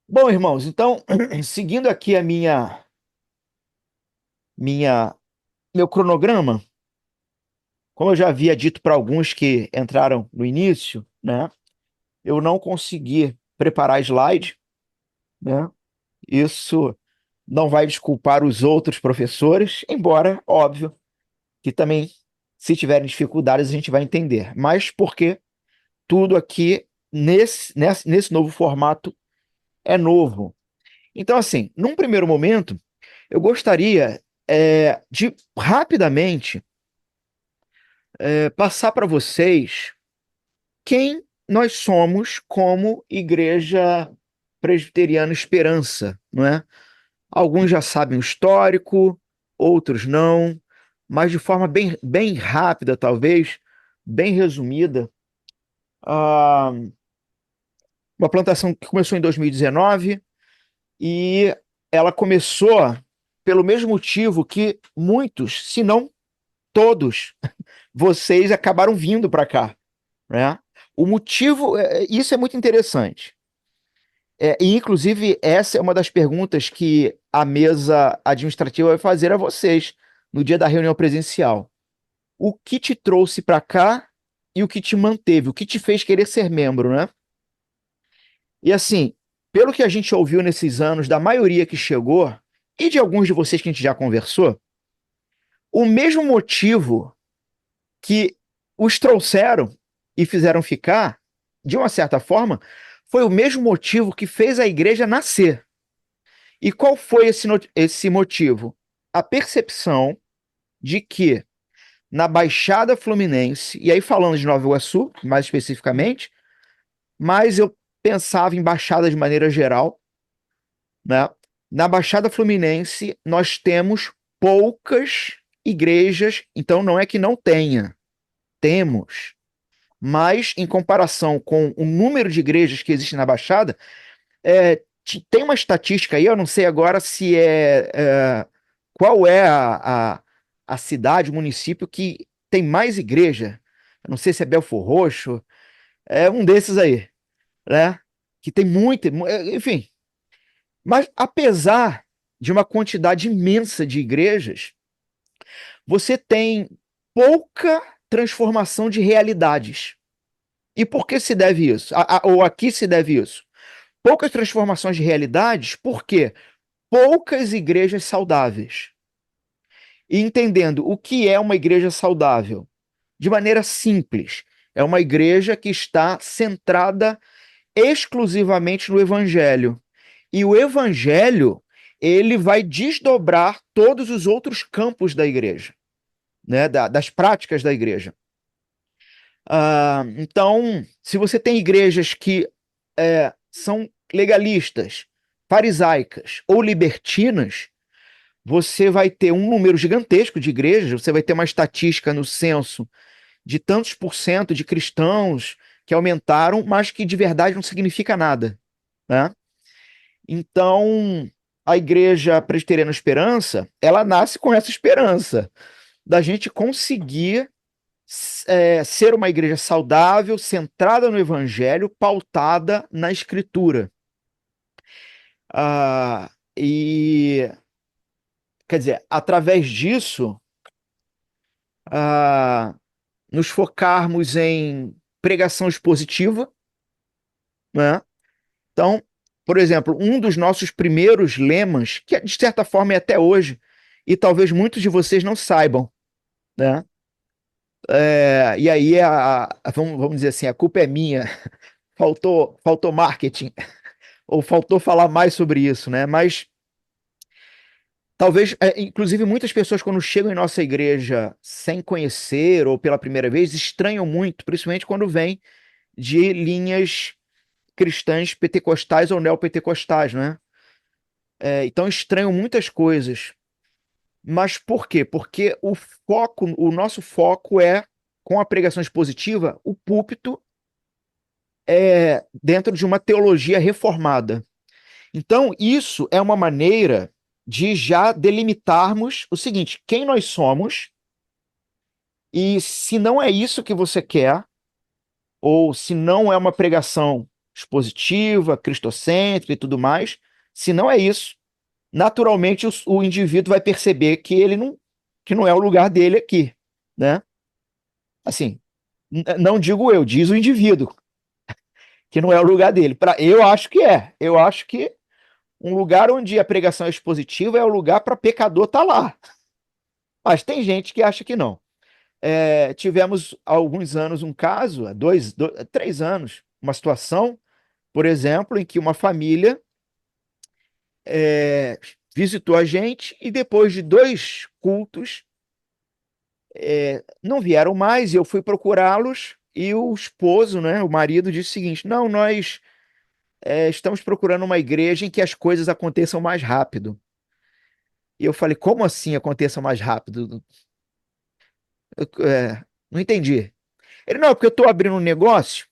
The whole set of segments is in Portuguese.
Bom, irmãos, então, seguindo aqui a minha meu cronograma, como eu já havia dito para alguns que entraram no início, né, eu não consegui preparar slide, né? Isso não vai desculpar os outros professores, embora, óbvio, que também, se tiverem dificuldades, a gente vai entender. Mas porque tudo aqui nesse novo formato é novo. Então, assim, num primeiro momento, eu gostaria de rapidamente passar para vocês quem nós somos como Igreja Presbiteriana Esperança, não é? Alguns já sabem o histórico, outros não, mas de forma bem rápida, talvez, bem resumida. ah, uma plantação que começou em 2019 e ela começou pelo mesmo motivo que muitos, se não todos, vocês acabaram vindo para cá, né? O motivo, isso é muito interessante. E, inclusive, essa é uma das perguntas que a mesa administrativa vai fazer a vocês no dia da reunião presencial. O que te trouxe para cá e o que te manteve, o que te fez querer ser membro, né? E assim, pelo que a gente ouviu nesses anos, da maioria que chegou, e de alguns de vocês que a gente já conversou, o mesmo motivo que os trouxeram e fizeram ficar, de uma certa forma, foi o mesmo motivo que fez a igreja nascer. E qual foi esse motivo? A percepção de que na Baixada Fluminense, e aí falando de Nova Iguaçu, mais especificamente, mas eu pensava em Baixada de maneira geral, né? Na Baixada Fluminense, nós temos poucas igrejas, então não é que não tenha, temos, mas em comparação com o número de igrejas que existe na Baixada, tem uma estatística aí, eu não sei agora se qual é a cidade, o município que tem mais igreja. Eu não sei se é Belfor Roxo, é um desses aí, né? Que tem muita, enfim. Mas apesar de uma quantidade imensa de igrejas, você tem pouca transformação de realidades. E por que se deve isso? Ou a que se deve isso? Poucas transformações de realidades, porque poucas igrejas saudáveis. E entendendo o que é uma igreja saudável, de maneira simples, é uma igreja que está centrada exclusivamente no evangelho. E o evangelho, ele vai desdobrar todos os outros campos da igreja, né, das práticas da igreja. Então, se você tem igrejas que são legalistas, farisaicas ou libertinas, você vai ter um número gigantesco de igrejas, você vai ter uma estatística no censo de tantos por cento de cristãos que aumentaram, mas que de verdade não significa nada, né? Então, a Igreja Presbiteriana Esperança, ela nasce com essa esperança da gente conseguir ser uma igreja saudável, centrada no Evangelho, pautada na Escritura. E, quer dizer, através disso, ah, nos focarmos em pregação expositiva, né? Então, por exemplo, um dos nossos primeiros lemas, que de certa forma é até hoje, e talvez muitos de vocês não saibam, né? E aí, vamos dizer assim, a culpa é minha, faltou marketing, ou faltou falar mais sobre isso, né? Mas talvez, inclusive, muitas pessoas, quando chegam em nossa igreja sem conhecer ou pela primeira vez, estranham muito, principalmente quando vêm de linhas cristãs pentecostais ou neopentecostais, né? Então estranham muitas coisas. Mas por quê? Porque o nosso foco é, com a pregação expositiva, o púlpito dentro de uma teologia reformada. Então, isso é uma maneira de já delimitarmos o seguinte: quem nós somos, e se não é isso que você quer, ou se não é uma pregação expositiva, cristocêntrica e tudo mais. Se não é isso, naturalmente o indivíduo vai perceber que não é o lugar dele aqui, né? Assim, não digo eu, diz o indivíduo que não é o lugar dele. Eu acho que é. Eu acho que um lugar onde a pregação é expositiva é o lugar para pecador estar lá. Mas tem gente que acha que não. Tivemos há alguns anos um caso, há 3 anos, uma situação, por exemplo, em que uma família é, visitou a gente e depois de 2 cultos não vieram mais e eu fui procurá-los e o esposo, né, o marido, disse o seguinte: não, nós estamos procurando uma igreja em que as coisas aconteçam mais rápido. E eu falei: como assim aconteça mais rápido? Não entendi. Ele: não, é porque eu estou abrindo um negócio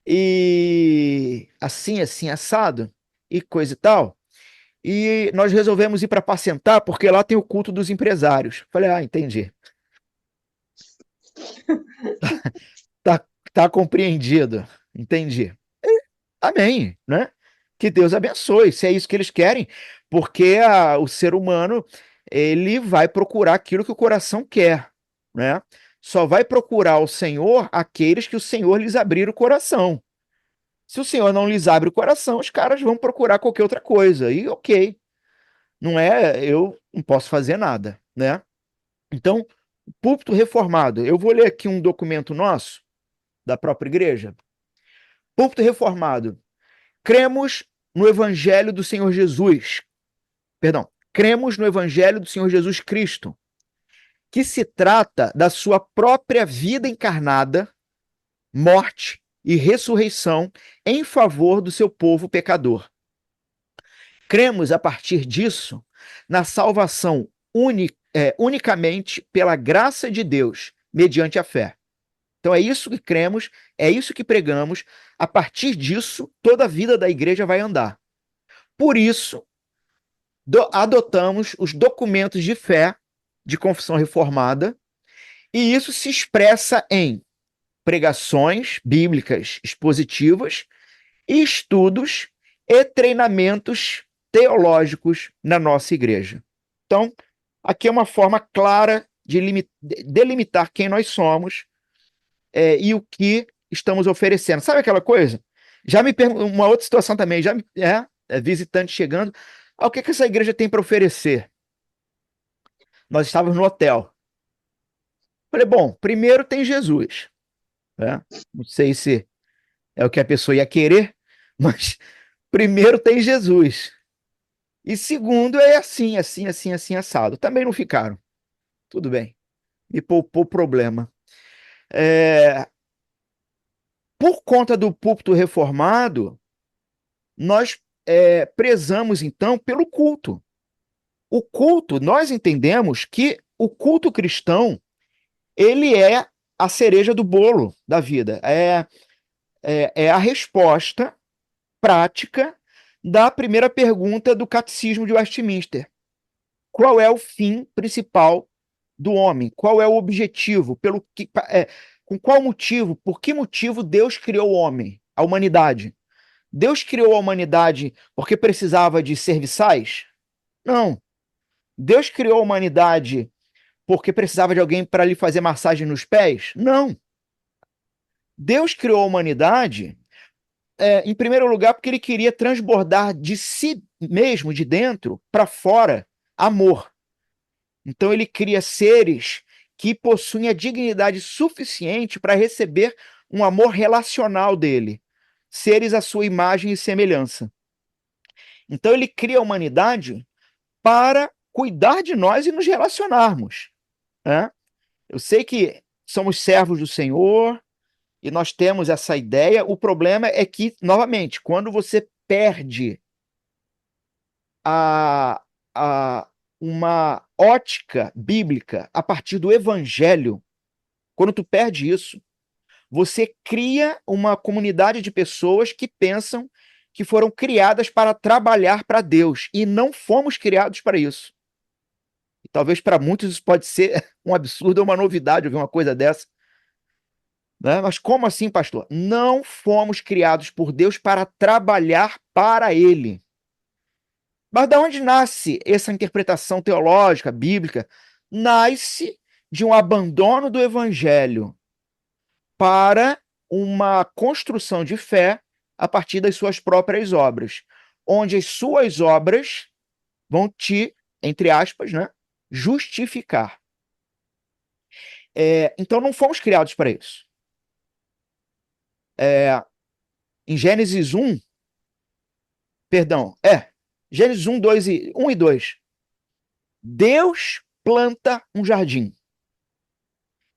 e assim, assim, assado e coisa e tal. E nós resolvemos ir para Apacentar porque lá tem o culto dos empresários. Falei: ah, entendi. Tá, tá compreendido. Entendi. Amém, né? Que Deus abençoe, se é isso que eles querem, porque o ser humano, ele vai procurar aquilo que o coração quer, né? Só vai procurar o Senhor aqueles que o Senhor lhes abrir o coração. Se o Senhor não lhes abre o coração, os caras vão procurar qualquer outra coisa. E ok, não é, eu não posso fazer nada, né? Então, púlpito reformado. Eu vou ler aqui um documento nosso da própria igreja. Púlpito reformado. Cremos no Evangelho do Senhor Jesus. Perdão. Cremos no Evangelho do Senhor Jesus Cristo, que se trata da sua própria vida encarnada, morte e ressurreição em favor do seu povo pecador. Cremos, a partir disso, na salvação unicamente pela graça de Deus, mediante a fé. Então é isso que cremos, é isso que pregamos. A partir disso, toda a vida da igreja vai andar. Por isso, adotamos os documentos de fé de confissão reformada, e isso se expressa em pregações bíblicas expositivas e estudos e treinamentos teológicos na nossa igreja. Então, aqui é uma forma clara de delimitar quem nós somos e o que estamos oferecendo. Sabe aquela coisa? Já me perguntou uma outra situação também, já visitante chegando, o que essa igreja tem para oferecer? Nós estávamos no hotel. Falei: bom, primeiro tem Jesus, né? Não sei se é o que a pessoa ia querer, mas primeiro tem Jesus. E segundo é assim, assim, assim, assim, assado. Também não ficaram. Tudo bem. Me poupou problema. Por conta do púlpito reformado, nós prezamos, então, pelo culto. O culto, nós entendemos que o culto cristão, ele é a cereja do bolo da vida. É a resposta prática da primeira pergunta do Catecismo de Westminster. Qual é o fim principal do homem? Qual é o objetivo? Com qual motivo? Por que motivo Deus criou o homem, a humanidade? Deus criou a humanidade porque precisava de serviçais? Não. Deus criou a humanidade porque precisava de alguém para lhe fazer massagem nos pés? Não. Deus criou a humanidade, em primeiro lugar, porque ele queria transbordar de si mesmo, de dentro para fora, amor. Então ele cria seres que possuem a dignidade suficiente para receber um amor relacional dele, seres à sua imagem e semelhança. Então ele cria a humanidade para cuidar de nós e nos relacionarmos, né? Eu sei que somos servos do Senhor e nós temos essa ideia. O problema é que, novamente, quando você perde a, a uma ótica bíblica a partir do evangelho, quando tu perde isso, você cria uma comunidade de pessoas que pensam que foram criadas para trabalhar para Deus e não fomos criados para isso. E talvez para muitos isso pode ser um absurdo ou uma novidade ouvir uma coisa dessa. né? Mas como assim, pastor? Não fomos criados por Deus para trabalhar para Ele. Mas de onde nasce essa interpretação teológica, bíblica? Nasce de um abandono do evangelho para uma construção de fé a partir das suas próprias obras, onde as suas obras vão te, entre aspas, né, justificar. Então não fomos criados para isso. Em Gênesis 1, perdão, Gênesis 1, 2 1 e 2. Deus planta um jardim.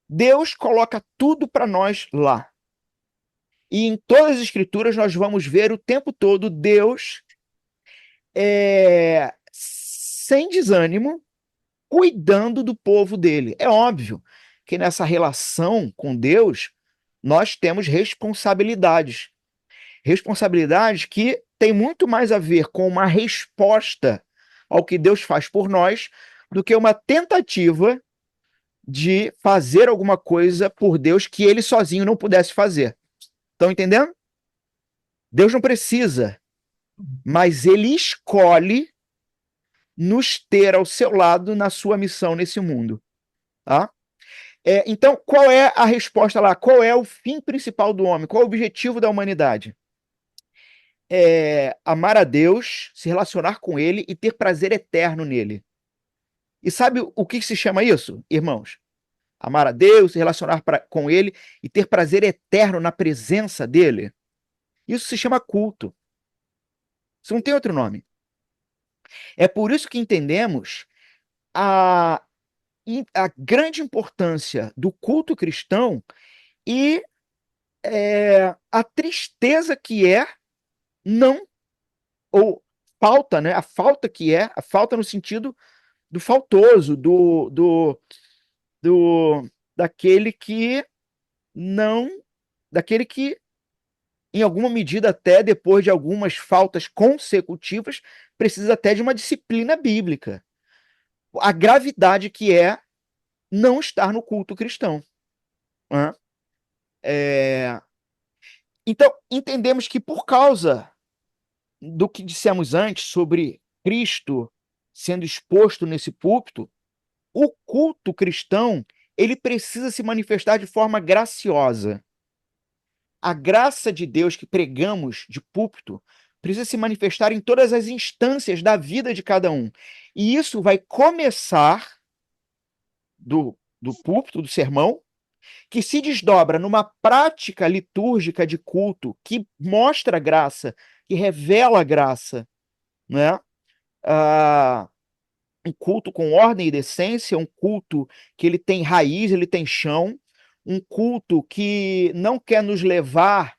Deus coloca tudo para nós lá. E em todas as escrituras nós vamos ver o tempo todo Deus sem desânimo, cuidando do povo dele. É óbvio que nessa relação com Deus nós temos responsabilidades. Responsabilidades que têm muito mais a ver com uma resposta ao que Deus faz por nós do que uma tentativa de fazer alguma coisa por Deus que ele sozinho não pudesse fazer. Estão entendendo? Deus não precisa, mas ele escolhe nos ter ao seu lado na sua missão nesse mundo. Tá? Então, qual é a resposta lá? Qual é o fim principal do homem? Qual é o objetivo da humanidade? Amar a Deus, se relacionar com ele e ter prazer eterno nele. E sabe o que se chama isso, irmãos? Amar a Deus, se relacionar com ele e ter prazer eterno na presença dele. Isso se chama culto. Isso não tem outro nome. É por isso que entendemos a, a grande importância do culto cristão e a tristeza que é não, ou falta, né? A falta que é, a falta no sentido do faltoso, do daquele que não, daquele que, em alguma medida, até depois de algumas faltas consecutivas, precisa até de uma disciplina bíblica. A gravidade que é não estar no culto cristão. Né? Então, entendemos que por causa do que dissemos antes sobre Cristo sendo exposto nesse púlpito, o culto cristão ele precisa se manifestar de forma graciosa. A graça de Deus que pregamos de púlpito precisa se manifestar em todas as instâncias da vida de cada um. E isso vai começar do púlpito, do sermão, que se desdobra numa prática litúrgica de culto que mostra a graça, que revela a graça, né? Um culto com ordem e decência, um culto que ele tem raiz, ele tem chão, um culto que não quer nos levar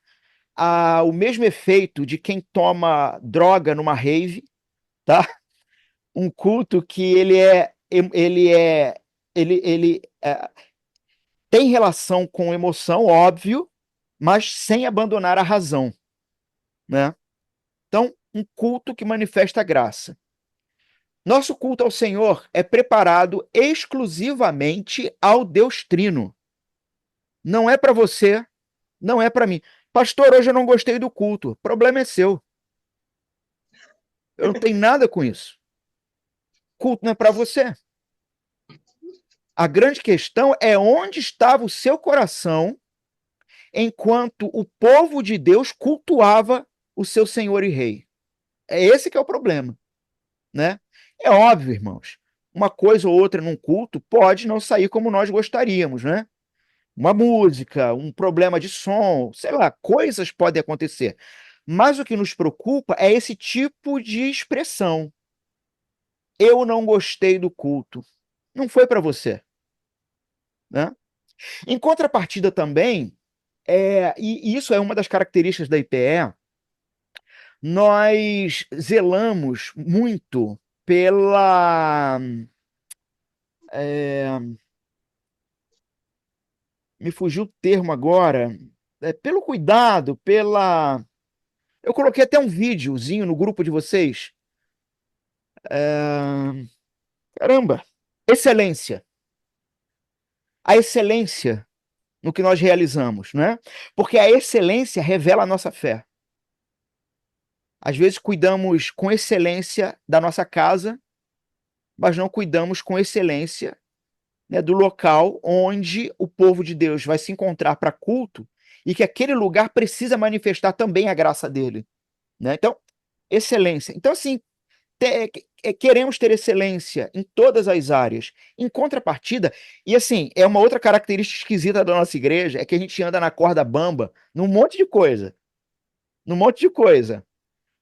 ao mesmo efeito de quem toma droga numa rave, tá? Um culto que ele tem relação com emoção, óbvio, mas sem abandonar a razão, né? Então, um culto que manifesta a graça. Nosso culto ao Senhor é preparado exclusivamente ao Deus Trino. Não é para você, não é para mim. Pastor, hoje eu não gostei do culto. O problema é seu. Eu não tenho nada com isso. Culto não é para você. A grande questão é onde estava o seu coração enquanto o povo de Deus cultuava o seu Senhor e Rei. É esse que é o problema, né? É óbvio, irmãos. Uma coisa ou outra num culto pode não sair como nós gostaríamos, né? Uma música, um problema de som, sei lá, coisas podem acontecer. Mas o que nos preocupa é esse tipo de expressão. Eu não gostei do culto. Não foi para você, né? Em contrapartida também, e isso é uma das características da IPE, nós zelamos muito pela. é, Me fugiu o termo agora. Pelo cuidado, pela. Eu coloquei até um videozinho no grupo de vocês. Caramba! Excelência. A excelência. no que nós realizamos, né? Porque a excelência revela a nossa fé. Às vezes cuidamos com excelência da nossa casa, mas não cuidamos com excelência, né, do local onde o povo de Deus vai se encontrar para culto e que aquele lugar precisa manifestar também a graça dele, né? Então, excelência. Então, assim, queremos ter excelência em todas as áreas. Em contrapartida, e assim, é uma outra característica esquisita da nossa igreja, é que a gente anda na corda bamba num monte de coisa. Num monte de coisa.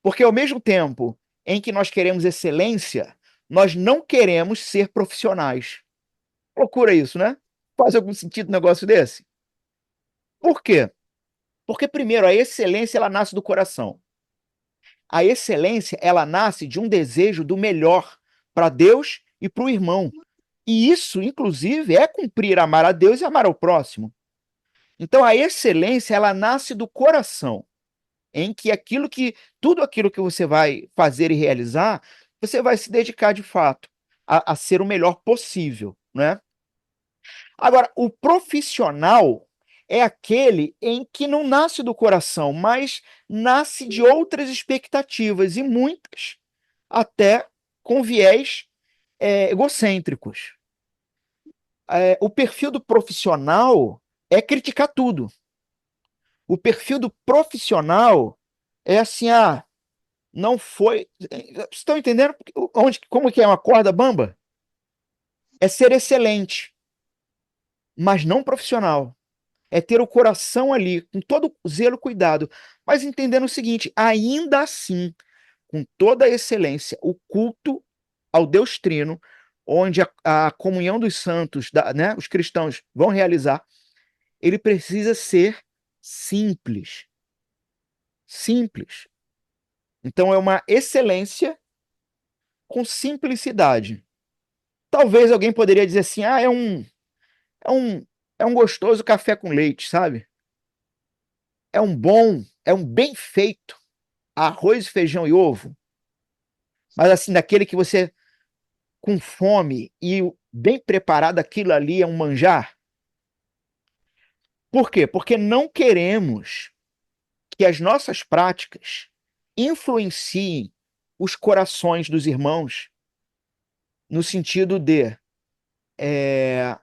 Porque ao mesmo tempo em que nós queremos excelência, nós não queremos ser profissionais. Procura isso, né? Faz algum sentido um negócio desse? Por quê? Porque, primeiro, a excelência ela nasce do coração. A excelência ela nasce de um desejo do melhor para Deus e para o irmão. E isso, inclusive, é cumprir amar a Deus e amar ao próximo. Então, a excelência ela nasce do coração, em que tudo aquilo que você vai fazer e realizar, você vai se dedicar de fato a ser o melhor possível, né? Agora, o profissional é aquele em que não nasce do coração, mas nasce de outras expectativas, e muitas até com viés egocêntricos. O perfil do profissional é criticar tudo. O perfil do profissional é assim, não foi. Vocês estão entendendo como que é uma corda bamba? É ser excelente, mas não profissional. É ter o coração ali, com todo zelo, cuidado, mas entendendo o seguinte: ainda assim, com toda a excelência, o culto ao Deus Trino, onde a comunhão dos santos, né, os cristãos vão realizar, ele precisa ser simples. Simples. Então é uma excelência com simplicidade. Talvez alguém poderia dizer assim: é um, é um gostoso café com leite, sabe? É um bem feito arroz, feijão e ovo, mas assim, daquele que você, com fome e bem preparado, aquilo ali é um manjar. Por quê? Porque não queremos que as nossas práticas influenciem os corações dos irmãos no sentido de é,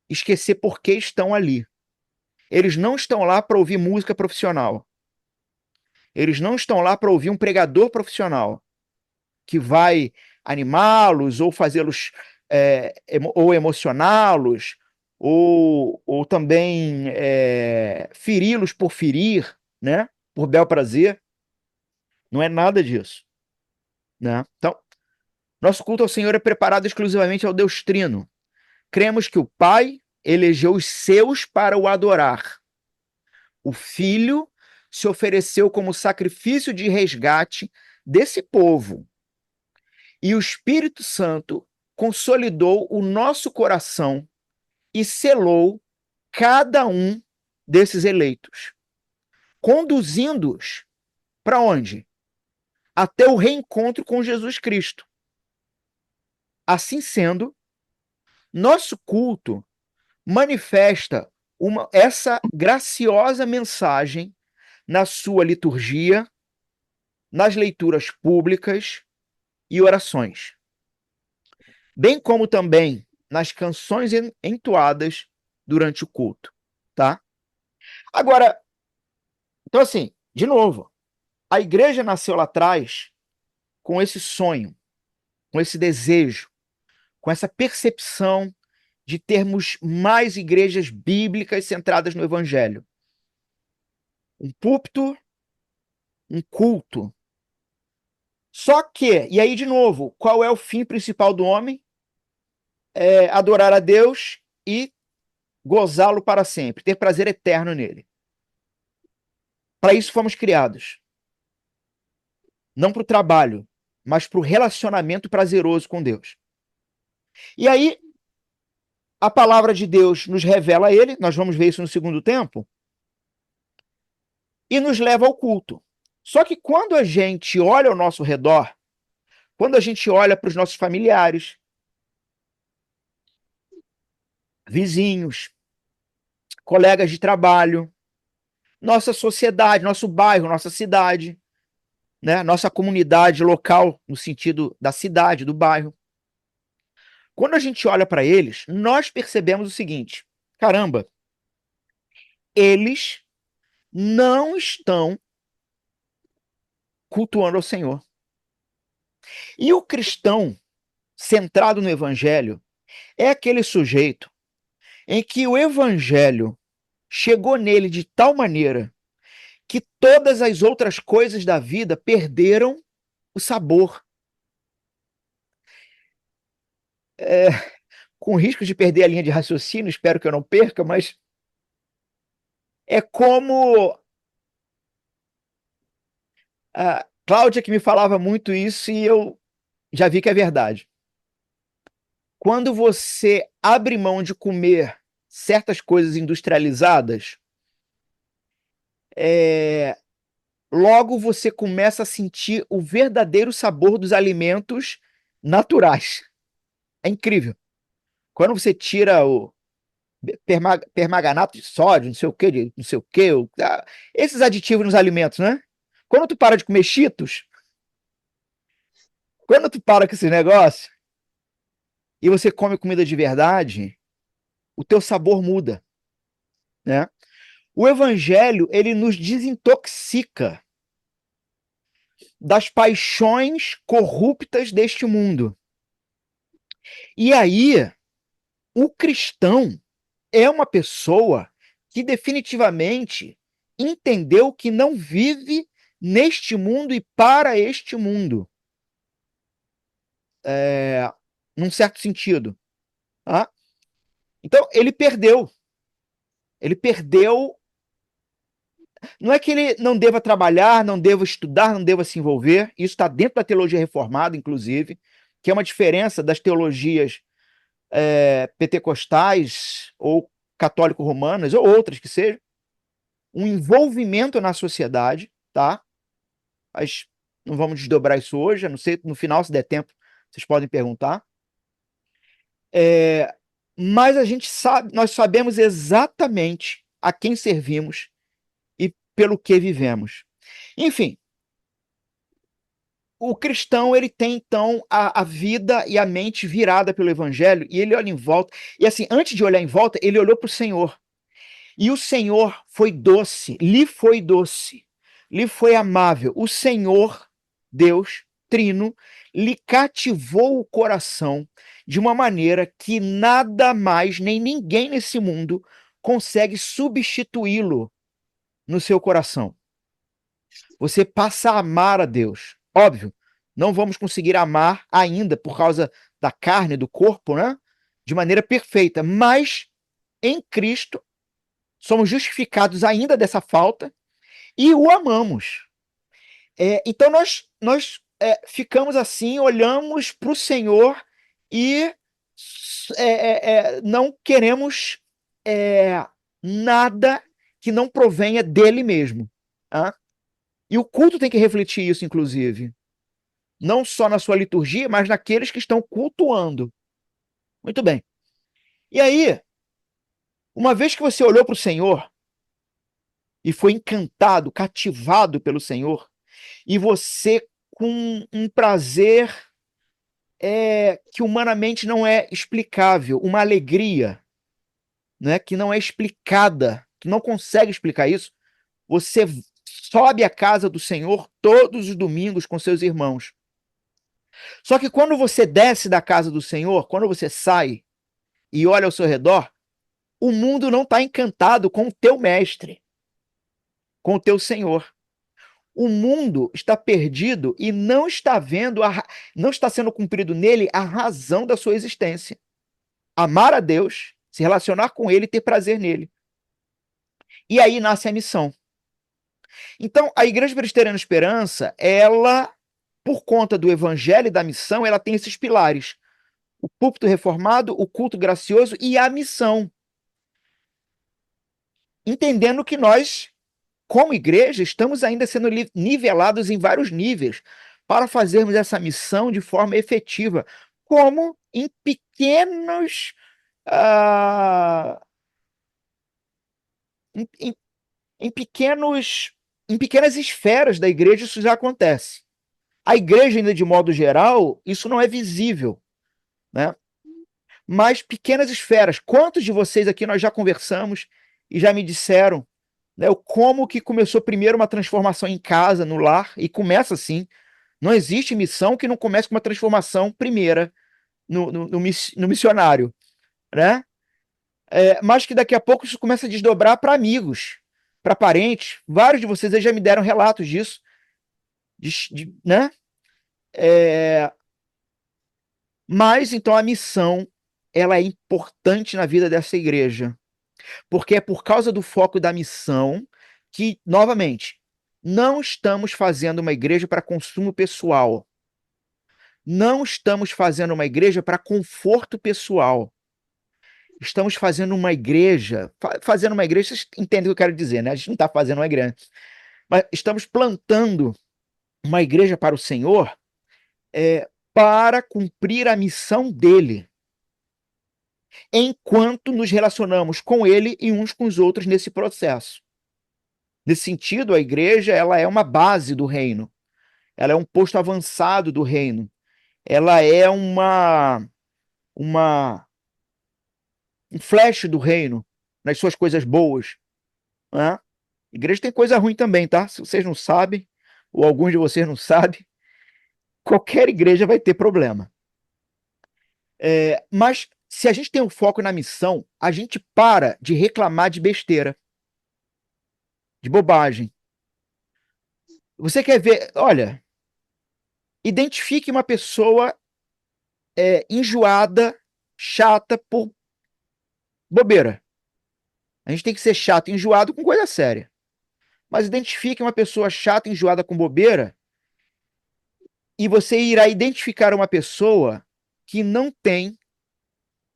esquecer por que estão ali. Eles não estão lá para ouvir música profissional. Eles não estão lá para ouvir um pregador profissional que vai animá-los ou fazê-los ou emocioná-los ou também feri-los por ferir, né? Por bel prazer. Não é nada disso, né? Então, nosso culto ao Senhor é preparado exclusivamente ao Deus Trino. Cremos que o Pai elegeu os seus para o adorar. O Filho se ofereceu como sacrifício de resgate desse povo. E o Espírito Santo consolidou o nosso coração e selou cada um desses eleitos, conduzindo-os para onde? Até o reencontro com Jesus Cristo. Assim sendo, nosso culto manifesta essa graciosa mensagem na sua liturgia, nas leituras públicas e orações, bem como também nas canções entoadas durante o culto, tá? Agora, então assim, de novo, a igreja nasceu lá atrás com esse sonho, com esse desejo, com essa percepção de termos mais igrejas bíblicas centradas no evangelho. Um púlpito, um culto. Só que, e aí de novo, qual é o fim principal do homem? É adorar a Deus e gozá-lo para sempre, ter prazer eterno nele. Para isso fomos criados. Não para o trabalho, mas para o relacionamento prazeroso com Deus. E aí, a palavra de Deus nos revela ele, nós vamos ver isso no segundo tempo, e nos leva ao culto. Só que quando a gente olha ao nosso redor, quando a gente olha para os nossos familiares, vizinhos, colegas de trabalho, nossa sociedade, nosso bairro, nossa cidade, né? Nossa comunidade local, no sentido da cidade, do bairro. Quando a gente olha para eles, nós percebemos o seguinte: caramba, eles não estão cultuando ao Senhor. E o cristão centrado no evangelho é aquele sujeito em que o evangelho chegou nele de tal maneira que todas as outras coisas da vida perderam o sabor. É, com risco de perder a linha de raciocínio, espero que eu não perca, mas é como a Cláudia que me falava muito isso e eu já vi que é verdade. Quando você abre mão de comer certas coisas industrializadas, logo você começa a sentir o verdadeiro sabor dos alimentos naturais. É incrível. Quando você tira o permanganato de sódio, não sei o que, não sei o que, esses aditivos nos alimentos, né? Quando tu para de comer Cheetos, quando tu para com esse negócio e você come comida de verdade, o teu sabor muda, né? O evangelho, ele nos desintoxica das paixões corruptas deste mundo. E aí, o cristão é uma pessoa que definitivamente entendeu que não vive neste mundo e para este mundo. Num certo sentido. Tá? Então, ele perdeu. Ele perdeu. Não é que ele não deva trabalhar, não deva estudar, não deva se envolver. Isso está dentro da teologia reformada, inclusive, que é uma diferença das teologias pentecostais ou católico-romanas, ou outras que sejam. Um envolvimento na sociedade, tá? Mas não vamos desdobrar isso hoje, a não sei, no final, se der tempo, vocês podem perguntar. Mas a gente sabe, nós sabemos exatamente a quem servimos e pelo que vivemos. Enfim, o cristão ele tem então a vida e a mente virada pelo evangelho e ele olha em volta. E assim, antes de olhar em volta, ele olhou para o Senhor. E o Senhor foi doce, lhe foi amável. O Senhor, Deus, Trino, lhe cativou o coração de uma maneira que nada mais, nem ninguém nesse mundo consegue substituí-lo no seu coração. Você passa a amar a Deus. Óbvio, não vamos conseguir amar ainda por causa da carne, do corpo, né? De maneira perfeita, mas em Cristo somos justificados ainda dessa falta e o amamos. Então nós ficamos assim, olhamos para o Senhor e não queremos nada que não provenha dele mesmo. Tá? E o culto tem que refletir isso, inclusive. Não só na sua liturgia, mas naqueles que estão cultuando. Muito bem. E aí, uma vez que você olhou para o Senhor e foi encantado, cativado pelo Senhor, e você, com um prazer que humanamente não é explicável, uma alegria, né, que não é explicada, que não consegue explicar isso, você sobe à casa do Senhor todos os domingos com seus irmãos. Só que quando você desce da casa do Senhor, quando você sai e olha ao seu redor, o mundo não está encantado com o teu mestre, com o teu Senhor. O mundo está perdido e não está vendo, não está sendo cumprido nele a razão da sua existência. Amar a Deus, se relacionar com ele e ter prazer nele. E aí nasce a missão. Então, a Igreja Presbiteriana Esperança, ela, por conta do evangelho e da missão, ela tem esses pilares. O púlpito reformado, o culto gracioso e a missão. Entendendo que nós, como igreja, estamos ainda sendo nivelados em vários níveis para fazermos essa missão de forma efetiva, como em pequenos em, em, em em pequenas esferas da igreja isso já acontece. A igreja, ainda de modo geral, isso não é visível, né? Mas pequenas esferas. Quantos de vocês aqui nós já conversamos e já me disseram, né, como que começou primeiro uma transformação em casa, no lar, e começa assim. Não existe missão que não comece com uma transformação primeira no missionário, né? Mas que daqui a pouco isso começa a desdobrar para amigos, para parentes. Vários de vocês aí já me deram relatos disso, né? É, mas então a missão ela é importante na vida dessa igreja, porque é por causa do foco da missão que, novamente, não estamos fazendo uma igreja para consumo pessoal. Não estamos fazendo uma igreja para conforto pessoal. Estamos fazendo uma igreja, vocês entendem o que eu quero dizer, né? A gente não está fazendo uma igreja, mas estamos plantando uma igreja para o Senhor, para cumprir a missão dele, enquanto nos relacionamos com ele e uns com os outros nesse processo. Nesse sentido, a igreja ela é uma base do reino, ela é um posto avançado do reino, ela é uma um flash do reino nas suas coisas boas, né? A igreja tem coisa ruim também, tá? Se vocês não sabem, ou alguns de vocês não sabem, qualquer igreja vai ter problema. Mas se a gente tem um foco na missão, a gente para de reclamar de besteira, de bobagem. Você quer ver? Olha, identifique uma pessoa enjoada, chata por bobeira. A gente tem que ser chato, enjoado com coisa séria. Mas identifique uma pessoa chata, enjoada com bobeira, e você irá identificar uma pessoa que não tem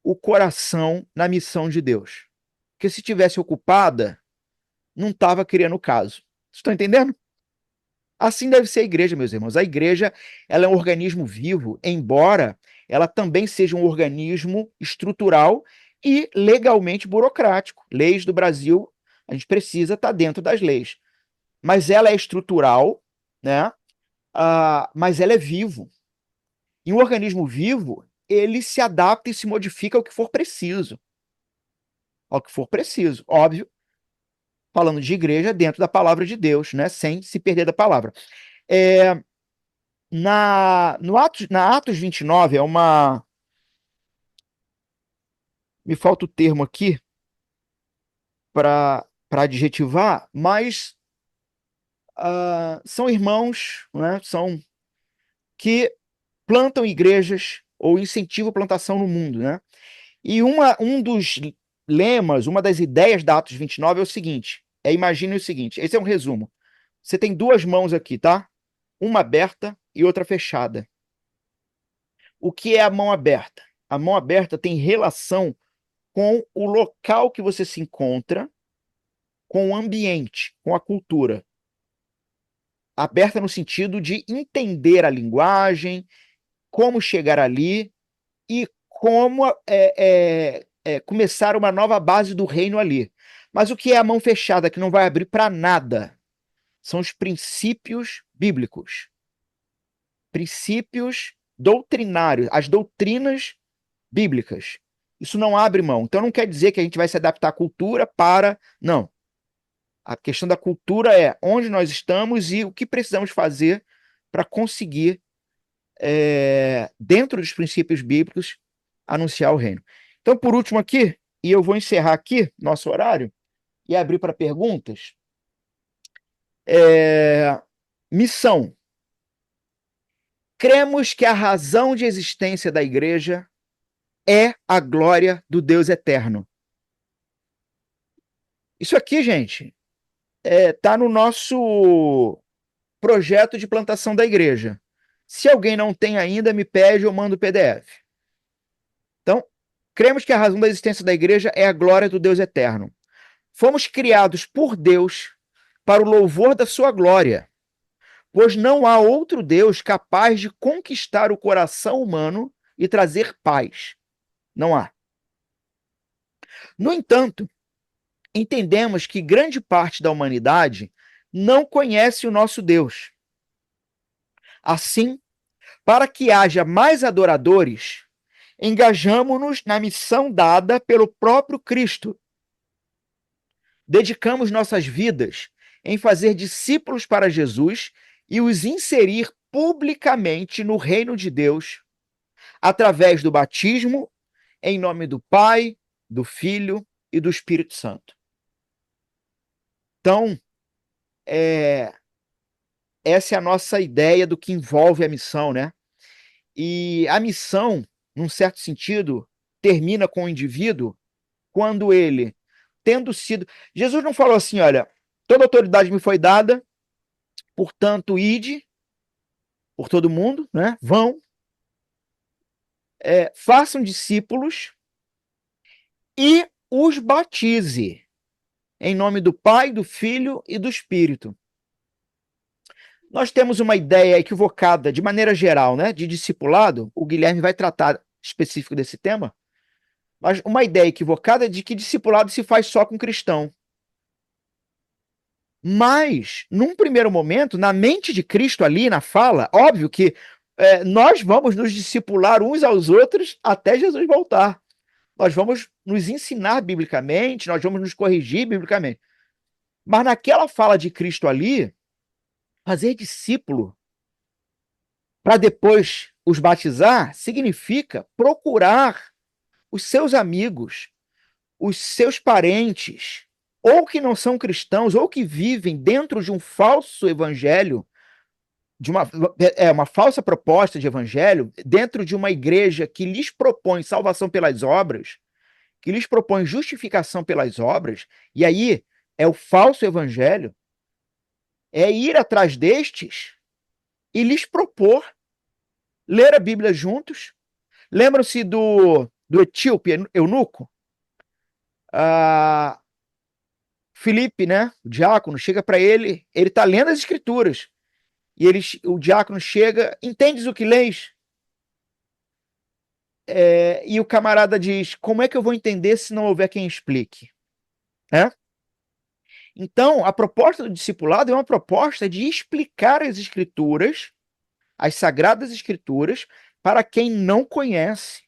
o coração na missão de Deus. Porque se tivesse ocupada, não estava criando o caso. Estão entendendo? Assim deve ser a igreja, meus irmãos. A igreja ela é um organismo vivo, embora ela também seja um organismo estrutural e legalmente burocrático. Leis do Brasil, a gente precisa estar dentro das leis. Mas ela é estrutural, né? Mas ela é vivo. E um organismo vivo, ele se adapta e se modifica ao que for preciso. Ao que for preciso. Óbvio, falando de igreja dentro da palavra de Deus, né? Sem se perder da palavra. Na Atos 29, me falta o termo aqui para adjetivar, mas são irmãos, né? São que plantam igrejas ou incentivam a plantação no mundo, né? E um dos lemas, uma das ideias da Atos 29 é o seguinte: imagine o seguinte, esse é um resumo. Você tem duas mãos aqui, tá? Uma aberta e outra fechada. O que é a mão aberta? A mão aberta tem relação com o local que você se encontra, com o ambiente, com a cultura. Aberta no sentido de entender a linguagem, como chegar ali e como começar uma nova base do reino ali. Mas o que é a mão fechada, que não vai abrir para nada? São os princípios bíblicos. Princípios doutrinários, as doutrinas bíblicas. Isso não abre mão. Então não quer dizer que a gente vai se adaptar à cultura para. Não. A questão da cultura é onde nós estamos e o que precisamos fazer para conseguir, dentro dos princípios bíblicos, anunciar o reino. Então, por último aqui, e eu vou encerrar aqui nosso horário e abrir para perguntas. Missão. Cremos que a razão de existência da igreja é a glória do Deus eterno. Isso aqui, gente, está no nosso projeto de plantação da igreja. Se alguém não tem ainda, me pede, eu mando o PDF. Então, cremos que a razão da existência da igreja é a glória do Deus eterno. Fomos criados por Deus para o louvor da sua glória, pois não há outro Deus capaz de conquistar o coração humano e trazer paz. Não há. No entanto, entendemos que grande parte da humanidade não conhece o nosso Deus. Assim, para que haja mais adoradores, engajamo-nos na missão dada pelo próprio Cristo. Dedicamos nossas vidas em fazer discípulos para Jesus e os inserir publicamente no reino de Deus, através do batismo, em nome do Pai, do Filho e do Espírito Santo. Então, essa é a nossa ideia do que envolve a missão, né? E a missão, num certo sentido, termina com o indivíduo quando ele, tendo sido. Jesus não falou assim: olha, toda autoridade me foi dada, portanto, ide por todo mundo, né? Vão, façam discípulos e os batize em nome do Pai, do Filho e do Espírito. Nós temos uma ideia equivocada, de maneira geral, né, de discipulado. O Guilherme vai tratar específico desse tema, mas uma ideia equivocada de que discipulado se faz só com cristão. Mas, num primeiro momento, na mente de Cristo ali, na fala, óbvio que nós vamos nos discipular uns aos outros até Jesus voltar. Nós vamos nos ensinar biblicamente, nós vamos nos corrigir biblicamente. Mas naquela fala de Cristo ali, fazer discípulo para depois os batizar significa procurar os seus amigos, os seus parentes, ou que não são cristãos, ou que vivem dentro de um falso evangelho, de uma falsa proposta de evangelho, dentro de uma igreja que lhes propõe salvação pelas obras, que lhes propõe justificação pelas obras, e aí é o falso evangelho, é ir atrás destes e lhes propor ler a Bíblia juntos. Lembram-se do etíope eunuco? Filipe, né, o diácono, chega para ele, ele está lendo as escrituras, e o diácono chega: entendes o que lês? E o camarada diz: como é que eu vou entender se não houver quem explique? Então, a proposta do discipulado é uma proposta de explicar as escrituras, as sagradas escrituras, para quem não conhece.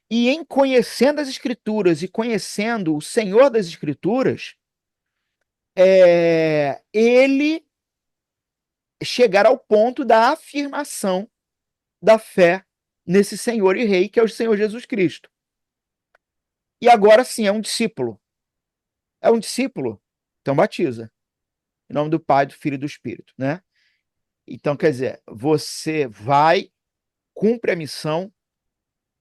E em conhecendo as escrituras e conhecendo o Senhor das escrituras, ele chegar ao ponto da afirmação da fé nesse Senhor e Rei, que é o Senhor Jesus Cristo. E agora sim, é um discípulo. É um discípulo, então batiza. Em nome do Pai, do Filho e do Espírito, né? Então, quer dizer, você vai, cumpre a missão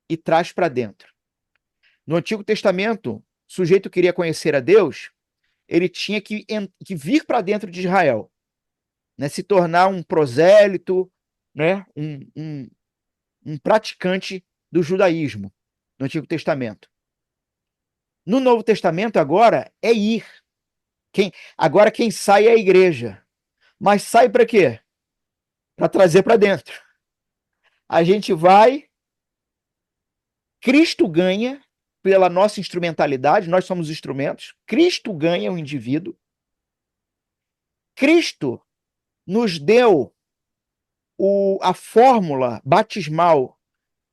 e traz para dentro. No Antigo Testamento, o sujeito queria conhecer a Deus, ele tinha que vir para dentro de Israel, né? Se tornar um prosélito, né? Um praticante do judaísmo no Antigo Testamento. No Novo Testamento, agora, é ir. Agora quem sai é a igreja. Mas sai para quê? Para trazer para dentro. A gente vai, Cristo ganha pela nossa instrumentalidade, nós somos instrumentos, Cristo ganha o indivíduo, Cristo nos deu a fórmula batismal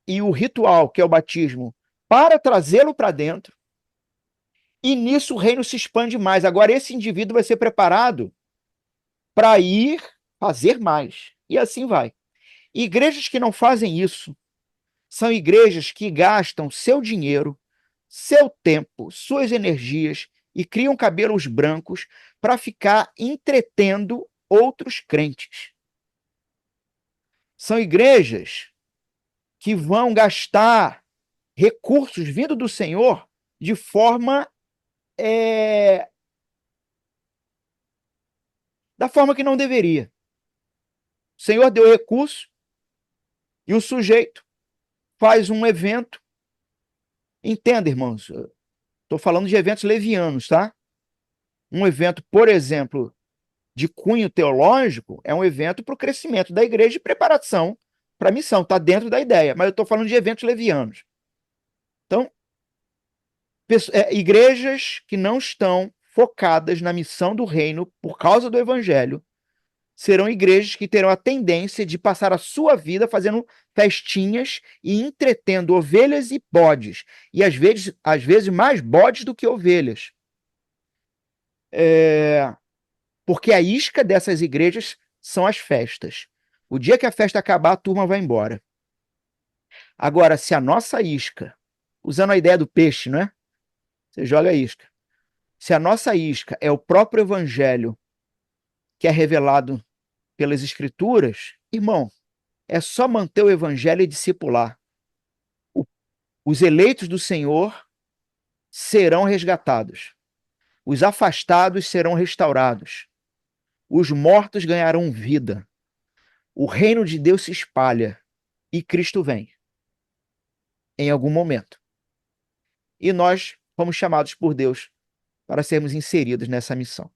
e o ritual, que é o batismo, para trazê-lo para dentro, e nisso o reino se expande mais. Agora esse indivíduo vai ser preparado para ir fazer mais, e assim vai. Igrejas que não fazem isso são igrejas que gastam seu dinheiro, seu tempo, suas energias e criam cabelos brancos para ficar entretendo outros crentes. São igrejas que vão gastar recursos vindo do Senhor de forma da forma que não deveria. O Senhor deu recurso e o sujeito faz um evento. Entenda, irmãos, estou falando de eventos levianos, tá? Um evento, por exemplo, de cunho teológico, é um evento para o crescimento da igreja e preparação para a missão, está dentro da ideia, mas eu estou falando de eventos levianos. Então, Igrejas que não estão focadas na missão do reino por causa do evangelho serão igrejas que terão a tendência de passar a sua vida fazendo festinhas e entretendo ovelhas e bodes, e às vezes mais bodes do que ovelhas. Porque a isca dessas igrejas são as festas. O dia que a festa acabar, a turma vai embora. Agora, se a nossa isca, usando a ideia do peixe, não é? Você joga a isca. Se a nossa isca é o próprio evangelho que é revelado pelas escrituras, irmão, é só manter o evangelho e discipular. Os eleitos do Senhor serão resgatados. Os afastados serão restaurados. Os mortos ganharão vida. O reino de Deus se espalha e Cristo vem em algum momento. E nós fomos chamados por Deus para sermos inseridos nessa missão.